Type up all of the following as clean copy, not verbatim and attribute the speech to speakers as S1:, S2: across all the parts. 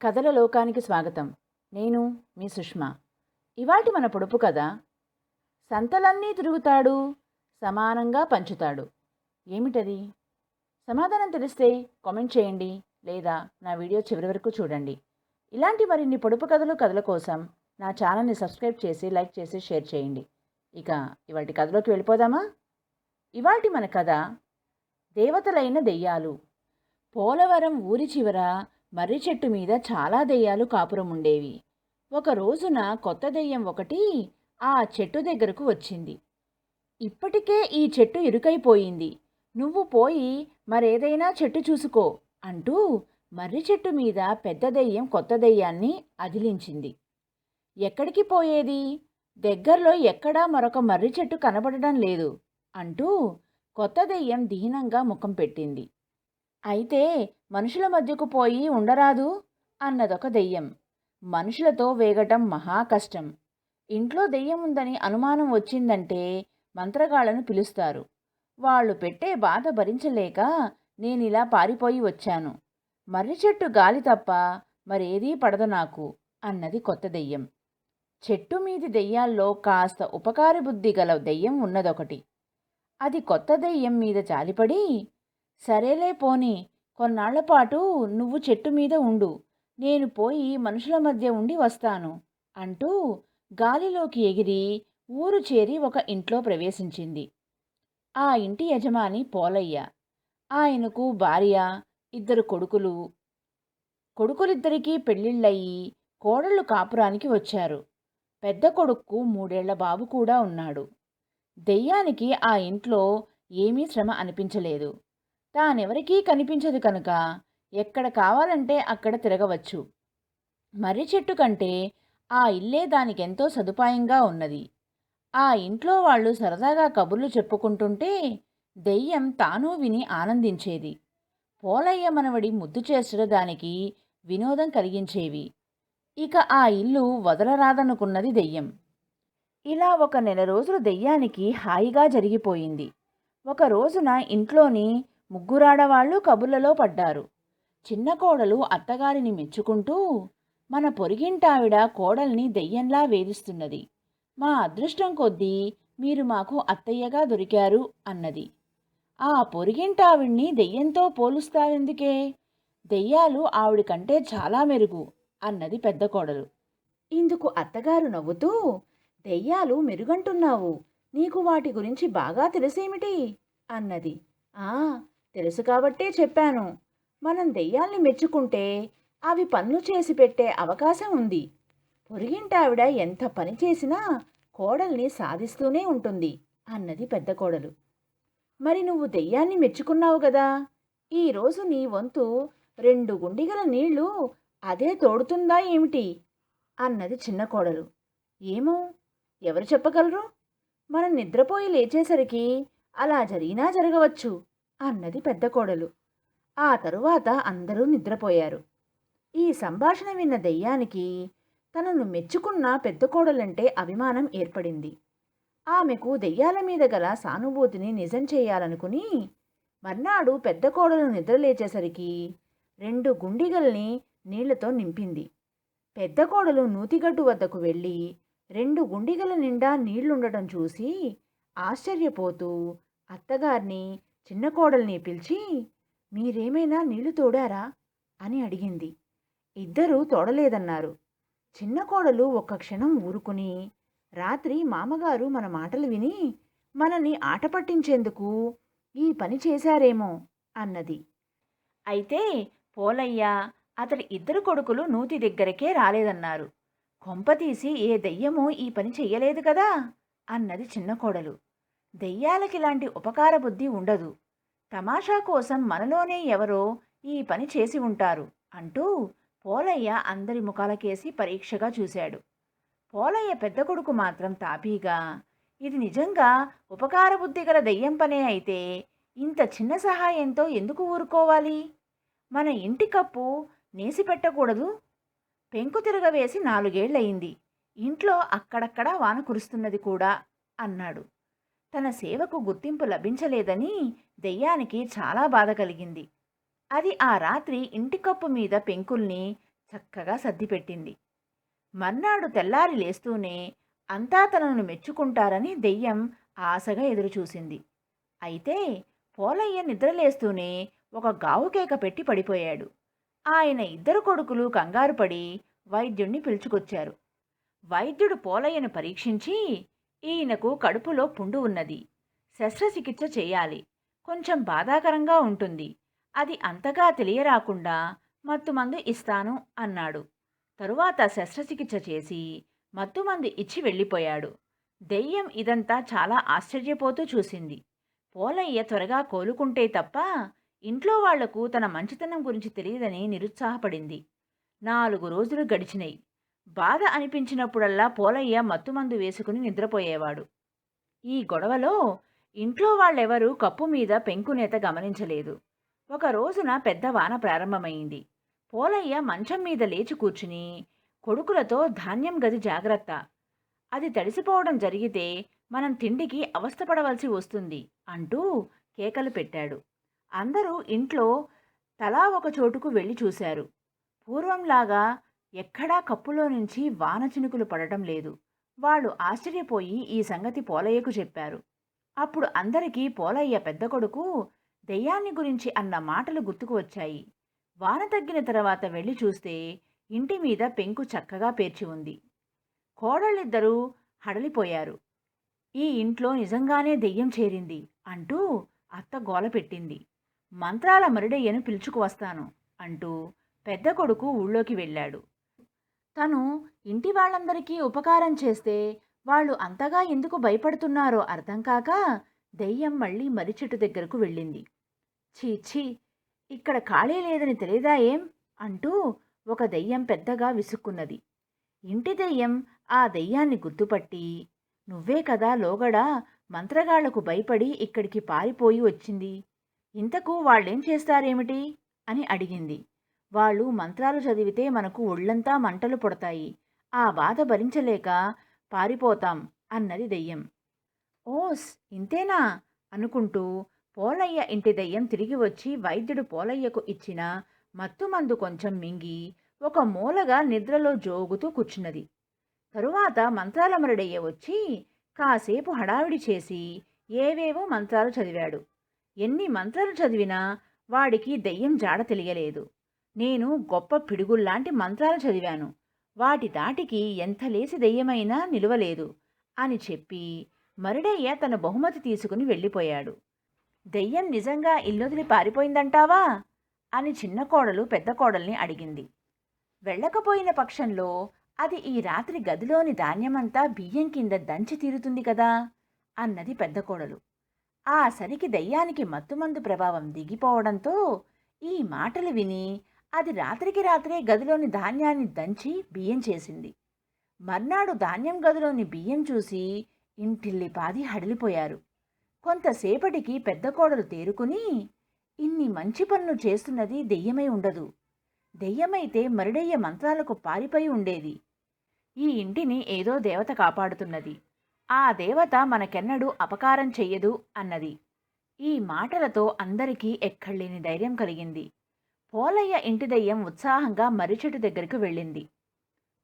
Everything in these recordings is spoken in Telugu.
S1: కథల లోకానికి స్వాగతం. నేను మీ సుష్మా. ఇవాటి మన పొడుపు కథ సంతలన్నీ తిరుగుతాడు, సమానంగా పంచుతాడు. ఏమిటది? సమాధానం తెలిస్తే కామెంట్ చేయండి, లేదా నా వీడియో చివరి వరకు చూడండి. ఇలాంటి మరిన్ని పొడుపు కథల కోసం నా ఛానల్ని సబ్స్క్రైబ్ చేసి, లైక్ చేసి, షేర్ చేయండి. ఇక ఇవాటి కథలోకి వెళ్ళిపోదామా? ఇవాటి మన కథ దేవతలైన దెయ్యాలు. పోలవరం ఊరి చివర మర్రి చెట్టు మీద చాలా దెయ్యాలు కాపురం ఉండేవి. ఒక రోజున కొత్త దెయ్యం ఒకటి ఆ చెట్టు దగ్గరకు వచ్చింది. ఇప్పటికే ఈ చెట్టు ఇరుకైపోయింది, నువ్వు పోయి మరేదైనా చెట్టు చూసుకో అంటూ మర్రి చెట్టు మీద పెద్ద దెయ్యం కొత్త దెయ్యాన్ని అదిలించింది. ఎక్కడికి పోయేది? దగ్గర్లో ఎక్కడా మరొక మర్రి చెట్టు కనబడడం లేదు అంటూ కొత్త దెయ్యం దీనంగా ముఖం పెట్టింది. అయితే మనుషుల మధ్యకు పోయి ఉండరాదు అన్నదొక దెయ్యం. మనుషులతో వేగటం మహా కష్టం. ఇంట్లో దెయ్యం ఉందని అనుమానం వచ్చిందంటే మంత్రగాళ్లను పిలుస్తారు. వాళ్ళు పెట్టే బాధ భరించలేక నేనిలా పారిపోయి వచ్చాను. మర్రి చెట్టు గాలి తప్ప మరేదీ పడదు నాకు అన్నది కొత్త దెయ్యం. చెట్టు మీది దెయ్యాల్లో కాస్త ఉపకారి బుద్ధి గల దెయ్యం ఉన్నదొకటి. అది కొత్త దెయ్యం మీద జాలిపడి, సరేలే పోనీ, కొన్నాళ్లపాటు నువ్వు చెట్టు మీద ఉండు, నేను పోయి మనుషుల మధ్య ఉండి వస్తాను అంటూ గాలిలోకి ఎగిరి ఊరు చేరి ఒక ఇంట్లో ప్రవేశించింది. ఆ ఇంటి యజమాని పోలయ్య. ఆయనకు భార్య, 2 కొడుకులు. కొడుకులిద్దరికీ పెళ్ళిళ్ళయి కోడళ్ళు కాపురానికి వచ్చారు. పెద్ద కొడుక్కు 3 ఏళ్ల బాబు కూడా ఉన్నాడు. దెయ్యానికి ఆ ఇంట్లో ఏమీ శ్రమ అనిపించలేదు. తానెవరికీ కనిపించదు కనుక ఎక్కడ కావాలంటే అక్కడ తిరగవచ్చు. మర్రి చెట్టు కంటే ఆ ఇల్లే దానికెంతో సదుపాయంగా ఉన్నది. ఆ ఇంట్లో వాళ్ళు సరదాగా కబుర్లు చెప్పుకుంటుంటే దెయ్యం తానూ విని ఆనందించేది. పోలయ్య మనవడి ముద్దు చేసడ దానికి వినోదం కలిగించేవి. ఇక ఆ ఇల్లు వదలరాదనుకున్నది దెయ్యం. ఇలా ఒక నెల రోజులు దెయ్యానికి హాయిగా జరిగిపోయింది. ఒక రోజున ఇంట్లోని ముగ్గురాడవాళ్లు కబుర్లలో పడ్డారు. చిన్న కోడలు అత్తగారిని మెచ్చుకుంటూ, మన పొరిగింటావిడ కోడల్ని దెయ్యంలా వేధిస్తున్నది. మా అదృష్టం కొద్దీ మీరు మాకు అత్తయ్యగా దొరికారు అన్నది. ఆ పొరిగింటావిడ్ని దెయ్యంతో పోలుస్తావెందుకే? దెయ్యాలు ఆవిడికంటే చాలా మెరుగు అన్నది పెద్ద కోడలు. ఇందుకు అత్తగారు నవ్వుతూ, దెయ్యాలు మెరుగంటున్నావు, నీకు వాటి గురించి బాగా తెలుసేమిటి అన్నది. ఆ, తెలుసు కాబట్టే చెప్పాను. మనం దెయ్యాల్ని మెచ్చుకుంటే అవి పనులు చేసి పెట్టే అవకాశం ఉంది. పొరిగింటావిడ ఎంత పని చేసినా కోడల్ని సాధిస్తూనే ఉంటుంది అన్నది పెద్ద కోడలు. మరి నువ్వు దెయ్యాన్ని మెచ్చుకున్నావు గదా, ఈరోజు నీ వంతు 2 గుండిగల నీళ్లు అదే తోడుతుందా ఏమిటి అన్నది చిన్న కోడలు. ఏమో, ఎవరు చెప్పగలరు? మనం నిద్రపోయి లేచేసరికి అలా జరిగినా జరగవచ్చు అన్నది పెద్ద కోడలు. ఆ తరువాత అందరూ నిద్రపోయారు. ఈ సంభాషణ విన్న దెయ్యానికి తనను మెచ్చుకున్న పెద్ద కోడలంటే అభిమానం ఏర్పడింది. ఆమెకు దెయ్యాల మీద గల సానుభూతిని నిజం చేయాలనుకుని మర్నాడు పెద్ద కోడలు నిద్రలేచేసరికి 2 గుండిగల్ని నీళ్లతో నింపింది. పెద్ద కోడలు నూతిగడ్డు వద్దకు వెళ్ళి 2 గుండిగల నిండా నీళ్లుండటం చూసి ఆశ్చర్యపోతూ అత్తగారిని, చిన్న కోడల్ని పిలిచి, మీరేమైనా నీళ్లు తోడారా అని అడిగింది. ఇద్దరూ తోడలేదన్నారు. చిన్న కోడలు ఒక్క క్షణం ఊరుకుని, రాత్రి మామగారు మన మాటలు విని మనని ఆట పట్టించేందుకు ఈ పని చేశారేమో అన్నది. అయితే పోలయ్య, అతడి 2 కొడుకులు నూతి దగ్గరకే రాలేదన్నారు. కొంపతీసి ఏ దెయ్యమో ఈ పని చెయ్యలేదు కదా అన్నది చిన్న కోడలు. దెయ్యాలకిలాంటి ఉపకార బుద్ధి ఉండదు. తమాషా కోసం మనలోనే ఎవరో ఈ పని చేసి ఉంటారు అంటూ పోలయ్య అందరి ముఖాలకేసి పరీక్షగా చూశాడు. పోలయ్య పెద్ద కొడుకు మాత్రం తాపీగా, ఇది నిజంగా ఉపకార బుద్ధి గల దెయ్యం పనే అయితే ఇంత చిన్న సహాయంతో ఎందుకు ఊరుకోవాలి? మన ఇంటి కప్పు నేసి పెట్టకూడదు? పెంకు తిరగవేసి 4 ఏళ్లయింది. ఇంట్లో అక్కడక్కడా వాన కురుస్తున్నది కూడా అన్నాడు. తన సేవకు గుర్తింపు లభించలేదని దెయ్యానికి చాలా బాధ కలిగింది. అది ఆ రాత్రి ఇంటి కప్పు మీద పెంకుల్ని చక్కగా సర్దిపెట్టింది. మర్నాడు తెల్లారి లేస్తూనే అంతా తనను మెచ్చుకుంటారని దెయ్యం ఆశగా ఎదురుచూసింది. అయితే పోలయ్య నిద్రలేస్తూనే ఒక గావుకేక పెట్టి పడిపోయాడు. ఆయన ఇద్దరు కొడుకులు కంగారు పడి వైద్యుణ్ణి పిలుచుకొచ్చారు. వైద్యుడు పోలయ్యను పరీక్షించి, ఈయనకు కడుపులో పుండు ఉన్నది, శస్త్రచికిత్స చేయాలి, కొంచెం బాధాకరంగా ఉంటుంది, అది అంతగా తెలియరాకుండా మత్తుమందు ఇస్తాను అన్నాడు. తరువాత శస్త్రచికిత్స చేసి మత్తుమందు ఇచ్చి వెళ్ళిపోయాడు. దెయ్యం ఇదంతా చాలా ఆశ్చర్యపోతూ చూసింది. పోలయ్య త్వరగా కోలుకుంటే తప్ప ఇంట్లో వాళ్లకు తన మంచితనం గురించి తెలియదని నిరుత్సాహపడింది. 4 రోజులు గడిచినాయి. బాధ అనిపించినప్పుడల్లా పోలయ్య మత్తుమందు వేసుకుని నిద్రపోయేవాడు. ఈ గొడవలో ఇంట్లో వాళ్ళెవరూ కప్పు మీద పెంకునేత గమనించలేదు. ఒక రోజున పెద్ద వాన ప్రారంభమైంది. పోలయ్య మంచం మీద లేచి కూర్చుని కొడుకులతో ధాన్యం గది జాగ్రత్త, అది తడిసిపోవడం జరిగితే మనం తిండికి అవస్థపడవలసి వస్తుంది అంటూ కేకలు పెట్టాడు. అందరూ ఇంట్లో తలా ఒక చోటుకు వెళ్ళి చూశారు. పూర్వంలాగా ఎక్కడా కప్పులో నుంచి వాన చినుకులు పడటం లేదు. వాళ్ళు ఆశ్చర్యపోయి ఈ సంగతి పోలయ్యకు చెప్పారు. అప్పుడు అందరికీ పోలయ్య పెద్ద కొడుకు దెయ్యాన్ని గురించి అన్న మాటలు గుర్తుకు వచ్చాయి. వాన తగ్గిన తర్వాత వెళ్ళి చూస్తే ఇంటి మీద పెంకు చక్కగా పేర్చి ఉంది. కోడళ్ళిద్దరూ హడలిపోయారు. ఈ ఇంట్లో నిజంగానే దెయ్యం చేరింది అంటూ అత్త గోల పెట్టింది. మంత్రాల మరుడయ్యను పిలుచుకువస్తాను అంటూ పెద్ద కొడుకు ఊళ్ళోకి వెళ్ళాడు. తను ఇంటి వాళ్ళందరికీ ఉపకారం చేస్తే వాళ్ళు అంతగా ఎందుకు భయపడుతున్నారో అర్థం కాక దెయ్యం మళ్ళీ మర్రిచెట్టు దగ్గరకు వెళ్ళింది. ఛీ, ఇక్కడ ఖాళీ లేదని తెలియదా ఏం అంటూ ఒక దెయ్యం పెద్దగా విసుక్కున్నది. ఇంటి దెయ్యం ఆ దెయ్యాన్ని గుర్తుపట్టి, నువ్వే కదా లోగడా మంత్రగాళ్లకు భయపడి ఇక్కడికి పారిపోయి వచ్చింది, ఇంతకు వాళ్ళేం చేస్తారేమిటి అని అడిగింది. వాళ్ళు మంత్రాలు చదివితే మనకు ఒళ్ళంతా మంటలు పుడతాయి, ఆ బాధ భరించలేక పారిపోతాం అన్నది దెయ్యం. ఓస్ ఇంతేనా అనుకుంటూ పోలయ్య ఇంటి దెయ్యం తిరిగి వచ్చి వైద్యుడు పోలయ్యకు ఇచ్చిన మత్తుమందు కొంచెం మింగి ఒక మూలగా నిద్రలో జోగుతూ కూర్చున్నది. తరువాత మంత్రాల మరుడయ్య వచ్చి కాసేపు హడావిడి చేసి ఏవేవో మంత్రాలు చదివాడు. ఎన్ని మంత్రాలు చదివినా వాడికి దెయ్యం జాడ తెలియలేదు. నేను గొప్ప పిడుగుల్లాంటి మంత్రాలు చదివాను, వాటి దాటికి ఎంత లేసి దెయ్యమైనా నిలువలేదు అని చెప్పి మరుడయ్య తన బహుమతి తీసుకుని వెళ్ళిపోయాడు. దెయ్యం నిజంగా ఇల్లొదిలి పారిపోయిందంటావా అని చిన్న కోడలు పెద్ద కోడల్ని అడిగింది. వెళ్ళకపోయిన పక్షంలో అది ఈ రాత్రి గదిలోని ధాన్యమంతా బియ్యం కింద దంచి తీరుతుంది కదా అన్నది పెద్ద కోడలు. ఆ సరికి దెయ్యానికి మత్తుమందు ప్రభావం దిగిపోవడంతో ఈ మాటలు విని అది రాత్రికి రాత్రే గదిలోని ధాన్యాన్ని దంచి బియ్యం చేసింది. మర్నాడు ధాన్యం గదిలోని బియ్యం చూసి ఇంటిల్లిపాది హడిలిపోయారు. కొంతసేపటికి పెద్ద కోడలు తేరుకుని, ఇన్ని మంచి పనులు చేస్తున్నది దెయ్యమై ఉండదు, దెయ్యమైతే మరుడయ్య మంత్రాలకు పారిపోయి ఉండేది. ఈ ఇంటిని ఏదో దేవత కాపాడుతున్నది, ఆ దేవత మనకెన్నడూ అపకారం చెయ్యదు అన్నది. ఈ మాటలతో అందరికీ ఎక్కడలేని ధైర్యం కలిగింది. పోలయ్య ఇంటి దెయ్యం ఉత్సాహంగా మర్రిచెట్టు దగ్గరికి వెళ్ళింది.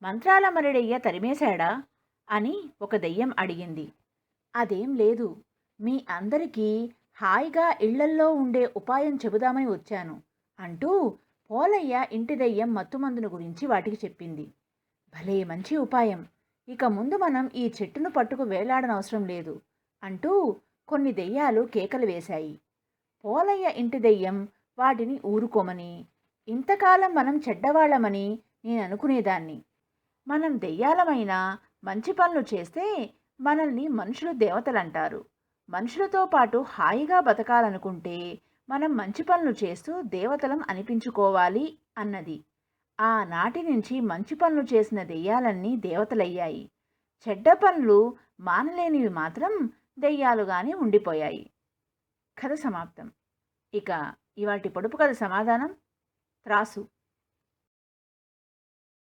S1: మంత్రాల మరుడయ్య తరిమేశాడా అని ఒక దెయ్యం అడిగింది. అదేం లేదు, మీ అందరికీ హాయిగా ఇళ్లల్లో ఉండే ఉపాయం చెబుదామని వచ్చాను అంటూ పోలయ్య ఇంటి దెయ్యం మత్తుమందును గురించి వాటికి చెప్పింది. భలే మంచి ఉపాయం, ఇక ముందు మనం ఈ చెట్టును పట్టుకు వేలాడనవసరం లేదు అంటూ కొన్ని దెయ్యాలు కేకలు వేశాయి. పోలయ్య ఇంటి దెయ్యం వాటిని ఊరుకోమని, ఇంతకాలం మనం చెడ్డవాళ్లమని నేను అనుకునేదాన్ని, మనం దెయ్యాలమైనా మంచి పనులు చేస్తే మనల్ని మనుషులు దేవతలంటారు, మనుషులతో పాటు హాయిగా బతకాలనుకుంటే మనం మంచి పనులు చేస్తూ దేవతలం అనిపించుకోవాలి అన్నది. ఆనాటి నుంచి మంచి పనులు చేసిన దెయ్యాలన్నీ దేవతలయ్యాయి, చెడ్డ పనులు మానలేనివి మాత్రం దెయ్యాలుగానే ఉండిపోయాయి. కథ సమాప్తం. ఇక ఇవాటి పొడుపు కథ సమాధానం త్రాసు.